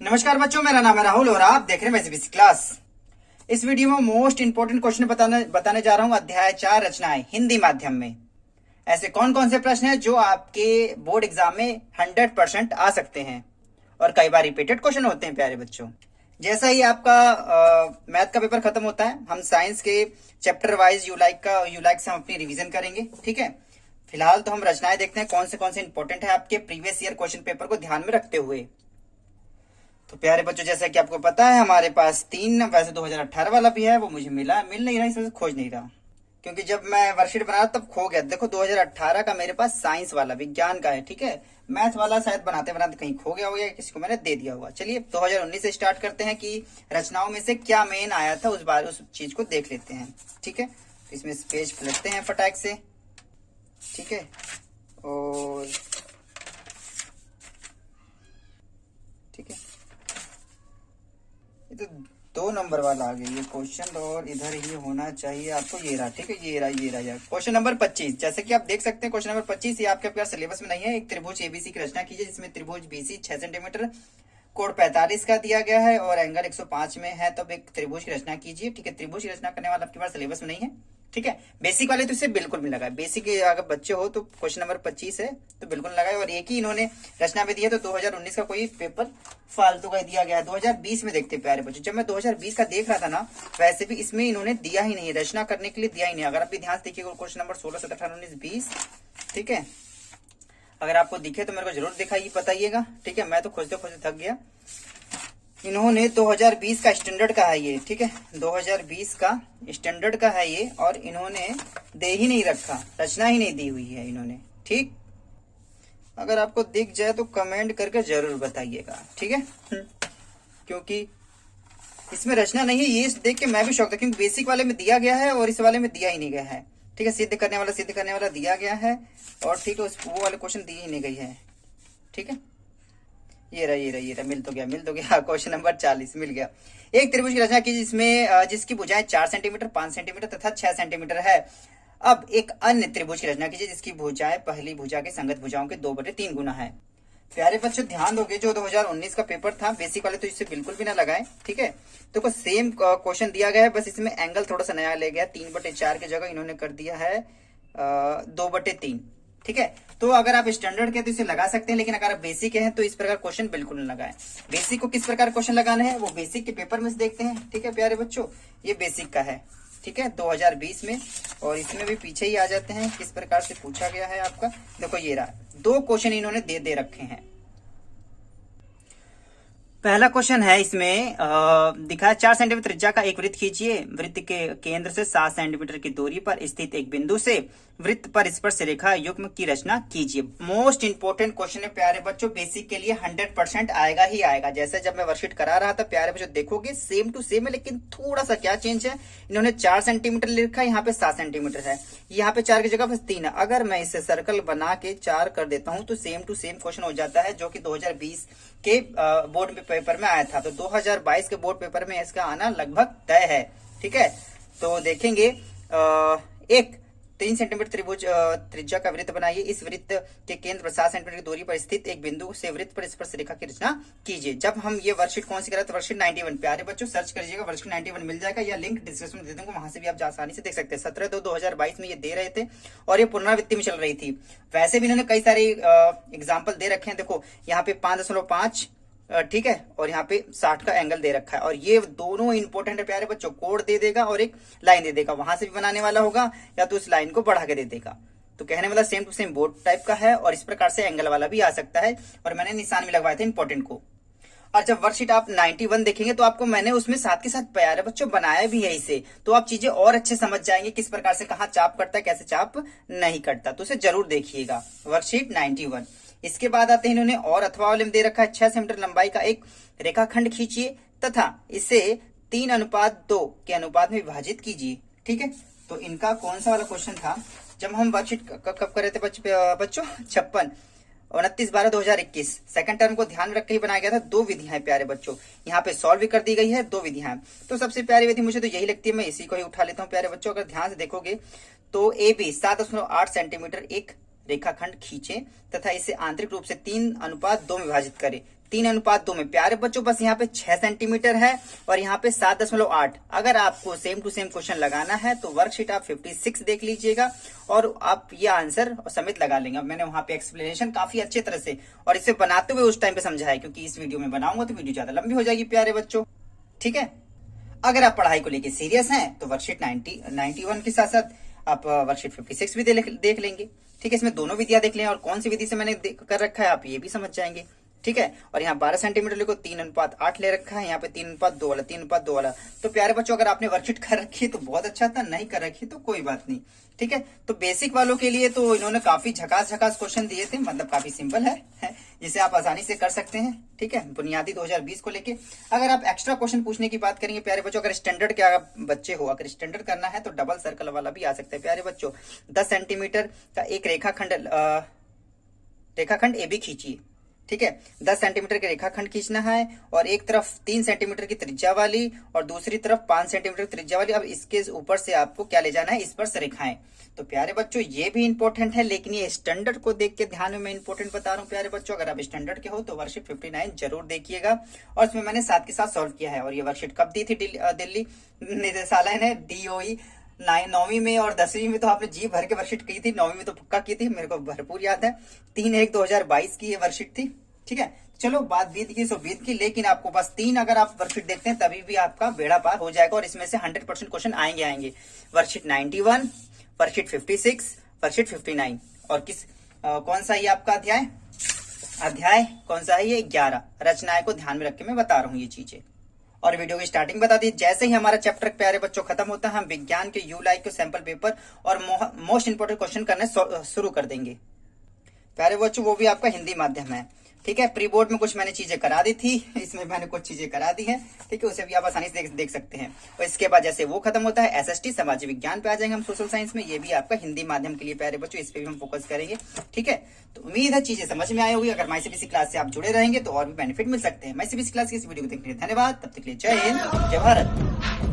नमस्कार बच्चों, मेरा नाम है राहुल और आप देख रहे हैं बेसिक क्लास। इस वीडियो में मोस्ट इंपोर्टेंट क्वेश्चन बताने जा रहा हूं। अध्याय 4 रचनाएं हिंदी माध्यम में। ऐसे कौन कौन से प्रश्न हैं जो आपके बोर्ड एग्जाम में 100% आ सकते हैं और कई बार रिपीटेड क्वेश्चन होते हैं। प्यारे बच्चों, जैसा ही आपका मैथ का पेपर खत्म होता है, हम साइंस के चैप्टर वाइज यूलाइक से हम अपनी रिविजन करेंगे। ठीक है, फिलहाल तो हम रचनाएं देखते हैं कौन से इंपॉर्टेंट है आपके प्रीवियस ईयर क्वेश्चन पेपर को ध्यान में रखते हुए। तो प्यारे बच्चों, जैसा कि आपको पता है, हमारे पास 3, वैसे 2018 वाला भी है, वो मुझे मिल नहीं रहा, इसमें खोज नहीं रहा, क्योंकि जब मैं वर्कशीट बना तब खो गया। देखो 2018 का मेरे पास साइंस वाला विज्ञान का है। ठीक है, मैथ वाला शायद बनाते बनाते कहीं खो गया होगा, किसी को मैंने दे दिया होगा। चलिए 2019 से स्टार्ट करते हैं कि रचनाओं में से क्या मेन आया था, उस चीज को देख लेते हैं। ठीक है, तो इसमें पेज पलटते हैं फटाक से। ठीक है, और ठीक है, ये तो 2 नंबर वाला आ गया ये क्वेश्चन, और इधर ही होना चाहिए आपको। ये रहा। ठीक है, ये रहा क्वेश्चन नंबर 25। जैसे कि आप देख सकते हैं क्वेश्चन नंबर 25 ये आपके पास सिलेबस में नहीं है। एक त्रिभुज एबीसी की रचना कीजिए जिसमें त्रिभुज बीसी 6 सेंटीमीटर, कोण 45 का दिया गया है और एंगल 105 में है। तब एक त्रिभुज की रचना कीजिए। ठीक है, त्रिभुज की रचना करने वाला आपके पास सिलेबस में नहीं है। ठीक है, बेसिक वाले तो इसे बिल्कुल भी लगाए। बेसिक अगर बच्चे हो तो क्वेश्चन नंबर 25 है तो बिल्कुल लगाए। और एक ही इन्होंने रचना में दिया, तो 2019 का कोई पेपर फालतू का दिया गया है। 2020 में देखते प्यारे बच्चों, जब मैं 2020 का देख रहा था ना, वैसे भी इसमें इन्होंने दिया ही नहीं, रचना करने के लिए दिया ही नहीं। अगर आप भी ध्यान से देखिएगा क्वेश्चन नंबर 16, 17, 18, 19, 20। ठीक है, अगर आपको दिखे तो मेरे को जरूर दिखाइए, बताइएगा। ठीक है, मैं तो खोजते खोजते थक गया। इन्होंने 2020 का स्टैंडर्ड का है ये। ठीक है, 2020 का स्टैंडर्ड का है ये, और इन्होंने दे ही नहीं रखा, रचना ही नहीं दी हुई है इन्होंने। ठीक, अगर आपको दिख जाए तो कमेंट करके जरूर बताइएगा। ठीक है, क्योंकि इसमें रचना नहीं है, ये देख के मैं भी शौक था, क्योंकि बेसिक वाले में दिया गया है और इस वाले में दिया ही नहीं गया है। ठीक है, सिद्ध करने वाला दिया गया है, और ठीक है वो वाले क्वेश्चन दिए ही नहीं गई है। ठीक है, ये रहा, मिल तो गया क्वेश्चन नंबर 40 मिल गया। एक त्रिभुज की रचना की जिसकी भुजाएं 4 सेंटीमीटर, 5 सेंटीमीटर तथा 6 सेंटीमीटर है। अब एक अन्य त्रिभुज की रचना कीजिए जिसकी भुजाएं पहली भुजा के संगत भुजाओं के 2/3 गुना है। प्यारे बच्चों, ध्यान दोगे, जो 2019 का पेपर था बेसिक वाले, तो इससे बिल्कुल भी ना लगाए। ठीक है, तो सेम क्वेश्चन दिया गया है, बस इसमें एंगल थोड़ा सा नया ले गया। 3/4 की जगह इन्होंने कर दिया है 2/3। ठीक है, तो अगर आप स्टैंडर्ड के तो इसे लगा सकते हैं, लेकिन अगर आप बेसिक हैं तो इस प्रकार क्वेश्चन बिल्कुल न लगाएं। बेसिक को किस प्रकार क्वेश्चन लगाना है वो बेसिक के पेपर में से देखते हैं। ठीक है प्यारे बच्चों, ये बेसिक का है। ठीक है, 2020 में, और इसमें भी पीछे ही आ जाते हैं किस प्रकार से पूछा गया है आपका। देखो ये रहा, 2 क्वेश्चन इन्होंने दे रखे हैं। पहला क्वेश्चन है, इसमें दिखा है 4 सेंटीमीटर त्रिज्या का एक वृत्त खींचिए। वृत्त के केंद्र से 7 सेंटीमीटर की दूरी पर स्थित एक बिंदु से वृत्त पर स्पर्श रेखा युग्म की रचना कीजिए। मोस्ट इंपोर्टेंट क्वेश्चन है प्यारे बच्चों, बेसिक के लिए 100% आएगा ही आएगा। जैसे जब मैं वर्कशीट करा रहा था प्यारे बच्चों, देखोगे सेम टू सेम है, लेकिन थोड़ा सा क्या चेंज है, इन्होंने 4 सेंटीमीटर लिखा है, यहाँ पे 7 सेंटीमीटर है, यहाँ पे 4 की जगह बस 3 है। अगर मैं इसे सर्कल बना के 4 कर देता हूं तो सेम टू सेम क्वेश्चन हो जाता है, जो कि 2020 के बोर्ड पेपर में आया था। तो 2022 के बोर्ड पेपर में इसका आना लगभग तय है। ठीक है, तो देखेंगे, एक 3 सेंटीमीटर त्रिभुज त्रिज्या का वृत्त बनाइए। इस वृत्त के केंद्र पर 7 सेंटीमीटर की दूरी पर स्थित एक बिंदु से वृत्त पर स्पर्श रेखा की रचना कीजिए। जब हम ये वर्कशीट कौन सी करें, तो वर्कशीट 91 प्यारे बच्चों सर्च करिएगा, वर्कशीट 91 मिल जाएगा, या लिंक डिस्क्रिप्शन में दे दूंगा, वहां से भी आप आसानी से देख सकते हैं। 17/2/2022 में ये दे रहे थे और ये पुनरावृत्ति में चल रही थी। वैसे भी इन्होंने कई सारे एग्जाम्पल दे रखे हैं। देखो यहाँ पे 5.5, ठीक है, और यहाँ पे 60 का एंगल दे रखा है, और ये दोनों इंपॉर्टेंट है प्यारे बच्चों। कोण दे देगा और एक लाइन दे देगा, वहां से भी बनाने वाला होगा, या तो उस लाइन को बढ़ा के दे देगा। तो कहने वाला same to same board type का है, और इस प्रकार से एंगल वाला भी आ सकता है, और मैंने निशान भी लगवाए थे इंपॉर्टेंट को। और जब वर्कशीट आप 91 देखेंगे तो आपको मैंने उसमें साथ के साथ प्यारे बच्चों बनाया भी है इसे, तो आप चीजें और अच्छे समझ जाएंगे किस प्रकार से कहाँ चाप करता है, कैसे चाप नहीं करता। तो उसे जरूर देखिएगा, वर्कशीट 91। इसके बाद आते हैं, इन्होंने और अथवा वाले में दे रखा है 6 सेंटीमीटर लंबाई का एक रेखाखंड खींचिए तथा इसे 3:2 के अनुपात में विभाजित कीजिए। ठीक है, तो इनका कौन सा वाला क्वेश्चन था, जब हम वर्कशीट कब कर रहे थे बच्चों 56, 29/12/2021 सेकंड टर्म को ध्यान में रख के ही बनाया गया था। 2 विधियां प्यारे बच्चों, यहाँ पे सॉल्व भी कर दी गई है, 2 विधियां। तो सबसे प्यारी विधि मुझे तो यही लगती है, मैं इसी को ही उठा लेता हूँ प्यारे बच्चों। अगर ध्यान से देखोगे तो AB 7.8 सेंटीमीटर एक रेखाखंड खींचे तथा इसे आंतरिक रूप से 3:2 में विभाजित करें। 3:2 में। प्यारे बच्चों बस यहाँ पे 6 सेंटीमीटर है और यहाँ पे 7.8। अगर आपको सेम टू सेम क्वेश्चन लगाना है तो वर्कशीट आप 56 देख लीजिएगा और आप ये आंसर समेत लगा लेंगे। अब मैंने वहां पे एक्सप्लेनेशन काफी अच्छे तरह से और इसे बनाते हुए उस टाइम पे समझा है, क्योंकि इस वीडियो में बनाऊंगा तो वीडियो ज्यादा लंबी हो जाएगी प्यारे बच्चों, ठीक है। अगर आप पढ़ाई को लेकर सीरियस हैं तो वर्कशीट 91 के साथ साथ आप वर्कशीट 56 भी देख लेंगे, ठीक है। इसमें दोनों विधियां देख लें और कौन सी विधि से मैंने कर रखा है आप ये भी समझ जाएंगे, ठीक है। और यहाँ 12 सेंटीमीटर लिखो, 3:8 ले रखा है, यहाँ पे 3:2 वाला 3:2 वाला। तो प्यारे बच्चों अगर आपने वर्कशीट कर रखी है तो बहुत अच्छा था, नहीं कर रखी तो कोई बात नहीं, ठीक है। तो बेसिक वालों के लिए तो इन्होंने काफी झकास क्वेश्चन दिए थे, मतलब काफी सिंपल है जिसे आप आसानी से कर सकते हैं, ठीक है। बुनियादी 2020 को लेके अगर आप एक्स्ट्रा क्वेश्चन पूछने की बात करेंगे प्यारे बच्चों, अगर स्टैंडर्ड के बच्चे हो, अगर स्टैंडर्ड करना है तो डबल सर्कल वाला भी आ सकता है प्यारे बच्चों। 10 सेंटीमीटर का एक रेखाखंड ए बी खींचिए, ठीक है। 10 सेंटीमीटर के रेखाखंड खींचना है और एक तरफ 3 सेंटीमीटर की त्रिज्या वाली और दूसरी तरफ 5 सेंटीमीटर त्रिज्या वाली। अब इसके ऊपर से आपको क्या ले जाना है, इस पर से रेखाएं। तो प्यारे बच्चों ये भी इंपॉर्टेंट है, लेकिन ये स्टैंडर्ड को देख के ध्यान में मैं इंपॉर्टेंट बता रहा हूँ प्यारे बच्चों। अगर आप स्टैंडर्ड के हो तो वर्कशीट 59 जरूर देखिएगा और इसमें मैंने साथ के साथ सॉल्व किया है। और ये वर्कशीट कब दी थी दिल्ली निदेशालय ने, DOE 9वीं में और 10वीं में तो आपने जी भर के वर्कशीट की थी, 9वीं में तो पक्का की थी, मेरे को भरपूर याद है। 3/1/2022 की ये वर्कशीट थी, ठीक है। चलो बात बीत गई सो बीत गई, लेकिन आपको बस 3 अगर आप वर्कशीट देखते हैं तभी भी आपका बेड़ा पार हो जाएगा और इसमें से 100% क्वेश्चन आएंगे। वर्कशीट 91, वर्कशीट 56, वर्कशीट 59 और कौन सा ये आपका अध्याय कौन सा है, ये 11 रचनाएं को ध्यान में रख के मैं बता रहा हूँ ये चीजें। और वीडियो की स्टार्टिंग बता दी, जैसे ही हमारा चैप्टर प्यारे बच्चों खत्म होता है हम विज्ञान के ULIK के सैंपल पेपर और मोस्ट इंपोर्टेंट क्वेश्चन करने शुरू कर देंगे प्यारे बच्चों। वो भी आपका हिंदी माध्यम है, ठीक है। प्री बोर्ड में कुछ मैंने चीजें करा दी थी, इसमें मैंने कुछ चीजें करा दी हैं, ठीक है। उसे भी आप आसानी से देख सकते हैं। और इसके बाद जैसे वो खत्म होता है SST सामाजिक विज्ञान पे आ जाएंगे हम, सोशल साइंस में। ये भी आपका हिंदी माध्यम के लिए प्यारे बच्चों, इस पे भी हम फोकस करेंगे, ठीक है। तो उम्मीद है चीजें समझ में आई होगी। अगर माई CBSE क्लास से आप जुड़े रहेंगे तो और भी बेनिफिट मिल सकते हैं। माई CBSE क्लास की इस वीडियो को देखने के लिए धन्यवाद। तब तक के लिए जय हिंद, जय भारत।